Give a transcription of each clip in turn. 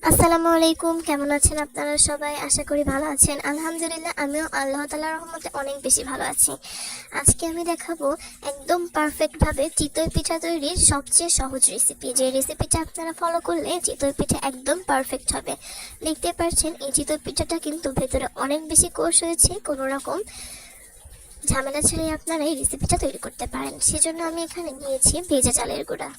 আসসালামু আলাইকুম, কেমন আছেন আপনারা সবাই? আশা করি ভালো আছেন। আলহামদুলিল্লাহ, আমিও আল্লাহ তাআলার রহমতে অনেক বেশি ভালো আছি। আজকে আমি দেখাবো একদম পারফেক্টভাবে চিতই পিঠা তৈরির সবচেয়ে সহজ রেসিপি। যে রেসিপিটা আপনারা ফলো করলে চিতই পিঠা একদম পারফেক্ট হবে। দেখতে পাচ্ছেন এই চিতই পিঠাটা কিন্তু ভেতরে অনেক বেশি কোর্স হয়েছে। কোনো রকম ঝামেলা ছাড়াই আপনারা এই রেসিপিটা তৈরি করতে পারেন। সেজন্য আমি এখানে নিয়েছি ভেজা চালের গুঁড়া।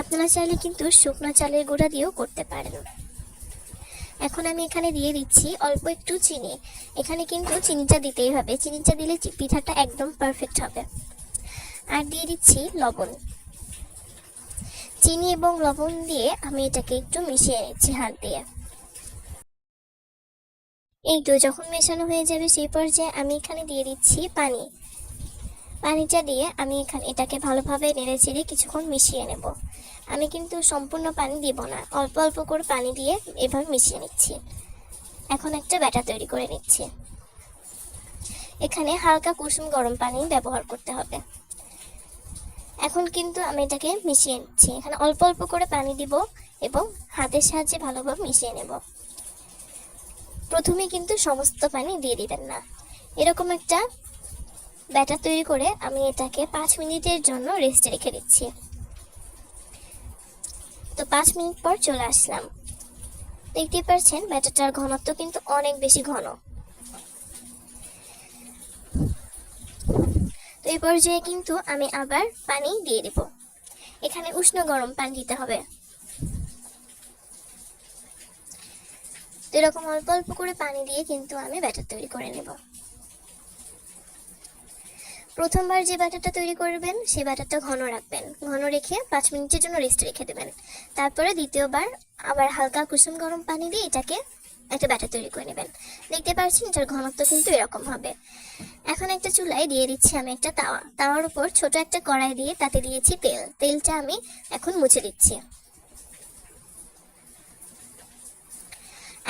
আপনারা চাইলে কিন্তু শুকনো চালের গুঁড়া দিয়েও করতে পারেন। এখন আমি এখানে দিয়ে দিচ্ছি অল্প একটু চিনি। এখানে কিন্তু চিনিটা দিতেই হবে, চিনিটা দিলে পিঠাটা একদম পারফেক্ট হবে। আর দিয়ে দিচ্ছি লবণ। চিনি এবং লবণ দিয়ে আমি এটাকে একটু মিশিয়ে নিচ্ছি হাত দিয়ে। এই তো যখন মেশানো হয়ে যাবে সেই পর্যায়ে আমি এখানে দিয়ে দিচ্ছি পানি। পানিটা দিয়ে আমি এখানে এটাকে ভালোভাবে নেড়ে চেড়ে কিছুক্ষণ মিশিয়ে নেব। আমি কিন্তু সম্পূর্ণ পানি দিব না, অল্প অল্প করে পানি দিয়ে এভাবে মিশিয়ে নিচ্ছি। এখন একটা ব্যাটার তৈরি করে নিচ্ছি। এখানে হালকা কুসুম গরম পানি ব্যবহার করতে হবে। এখন কিন্তু আমি এটাকে মিশিয়ে নিচ্ছি। এখানে অল্প অল্প করে পানি দিব এবং হাতের সাহায্যে ভালোভাবে মিশিয়ে নেব। প্রথমে কিন্তু সমস্ত পানি দিয়ে দিবেন না। এরকম একটা ব্যাটার তৈরি করে আমি এটাকে 5 মিনিটের জন্য রেস্টে রেখে দিচ্ছি। তো 5 মিনিট পর চলে আসলাম। দেখতে পাচ্ছেন ব্যাটারটার ঘনত্ব কিন্তু অনেক বেশি ঘন। তো এই পর্যায়ে কিন্তু আমি আবার পানি দিয়ে দেব। এখানে উষ্ণ গরম পানি দিতে হবে। তো এরকম অল্প অল্প করে পানি দিয়ে কিন্তু আমি ব্যাটার তৈরি করে নেব। প্রথমবার যে ব্যাটারটা তৈরি করবেন সেই ব্যাটারটা ঘন রাখবেন, ঘন রেখে 5 মিনিটের জন্য রেস্টে রেখে দেবেন। তারপরে দ্বিতীয়বার আবার হালকা কুসুম গরম পানি দিয়ে এটাকে একটা ব্যাটার তৈরি করে নেবেন। দেখতে পাচ্ছেন এটার ঘনত্ব কিন্তু এরকম হবে। এখন একটা চুলায় দিয়ে দিচ্ছি আমি একটা তাওয়া। তাওয়ার উপর ছোট একটা কড়াই দিয়ে তাতে দিয়েছি তেল। তেলটা আমি এখন মুছে দিচ্ছি।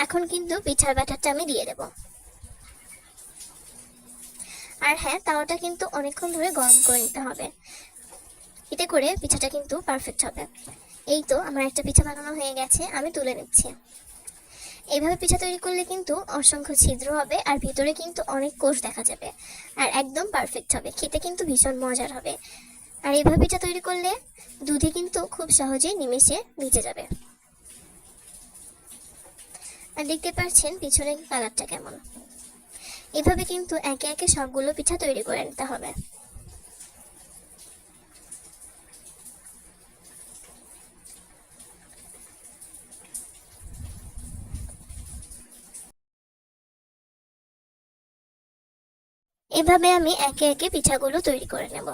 এখন কিন্তু পিঠার ব্যাটারটা আমি দিয়ে দেব। আর হ্যাঁ, তাওয়াটা কিন্তু অনেকক্ষণ ধরে গরম করে নিতে হবে, এতে করে পিঠাটা কিন্তু পারফেক্ট হবে। এই তো আমার একটা পিঠা বানানো হয়ে গেছে, আমি তুলে নিচ্ছি। এইভাবে পিঠা তৈরি করলে কিন্তু অসংখ্য ছিদ্র হবে আর ভিতরে কিন্তু অনেক কোষ দেখা যাবে আর একদম পারফেক্ট হবে, খেতে কিন্তু ভীষণ মজার হবে। আর এইভাবে পিঠা তৈরি করলে দুধে কিন্তু খুব সহজেই নিমেষে ভিজে যাবে। আর দেখতে পাচ্ছেন পিছনের কালারটা কেমন। এভাবে কিন্তু একে একে সবগুলো পিঠা তৈরি করে নিতে হবে। এভাবে আমি একে একে পিঠাগুলো তৈরি করে নেব।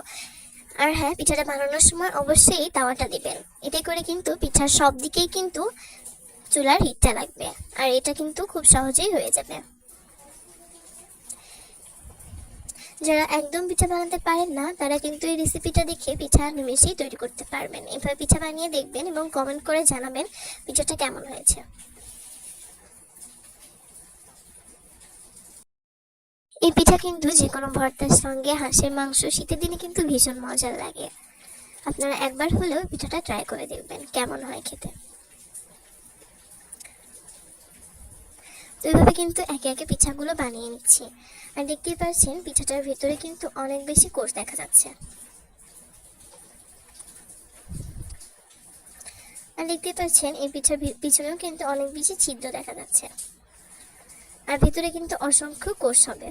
আর হ্যাঁ, পিঠাটা বানানোর সময় অবশ্যই তাওয়াটা দিবেন, এতে করে কিন্তু পিঠার সব দিকেই কিন্তু চুলার হিটটা লাগবে আর এটা কিন্তু খুব সহজেই হয়ে যাবে। যারা একদম পিঠা বানাতে পারেন না তারা কিন্তু এই রেসিপিটা দেখে পিঠা নিমেষেই তৈরি করতে পারবেন। এভাবে পিঠা বানিয়ে দেখবেন এবং কমেন্ট করে জানাবেন পিঠাটা কেমন হয়েছে। এই পিঠা কিন্তু যে কোনো ভর্তার সঙ্গে, হাঁসের মাংস, শীতের দিনে কিন্তু ভীষণ মজার লাগে। আপনারা একবার হলেও পিঠাটা ট্রাই করে দেখবেন কেমন হয় খেতে। তো এইভাবে কিন্তু একে একে পিঠাগুলো বানিয়ে নিচ্ছি। আর দেখতেই পাচ্ছেন পিঠাটার ভিতরে কিন্তু অনেক বেশি কোষ দেখা যাচ্ছে। আর দেখতেই পাচ্ছেন এই পিঠার পিছনেও কিন্তু অনেক বেশি ছিদ্র দেখা যাচ্ছে আর ভিতরে কিন্তু অসংখ্য কোষ হবে।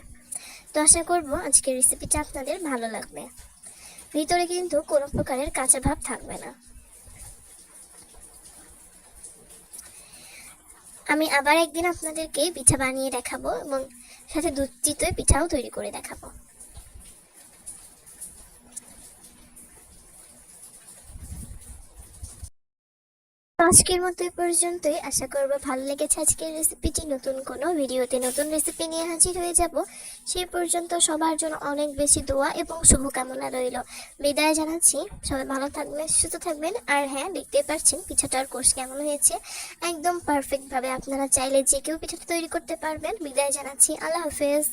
তো আশা করব আজকের রেসিপিটা আপনাদের ভালো লাগবে। ভিতরে কিন্তু কোনো প্রকারের কাঁচা ভাব থাকবে না। আমি আবার একদিন আপনাদেরকে পিঠা বানিয়ে দেখাবো এবং সাথে দুধ চিতই পিঠাও তৈরি করে দেখাবো। আজকের মতো এই পর্যন্তই। আশা করব ভালো লেগেছে আজকের রেসিপিটি। নতুন কোনো ভিডিওতে নতুন রেসিপি নিয়ে হাজির হয়ে যাব। সেই পর্যন্ত সবার জন্য অনেক বেশি দোয়া এবং শুভকামনা রইল। বিদায় জানাচ্ছি। সবাই ভালো থাকবেন, সুস্থ থাকবেন। আর হ্যাঁ, দেখতে পাচ্ছেন পিঠাটার কোর্স কেমন হয়েছে, একদম পারফেক্ট ভাবে আপনারা চাইলে যে কেউ পিঠাটা তৈরি করতে পারবেন। বিদায় জানাচ্ছি। আল্লাহ হাফেজ।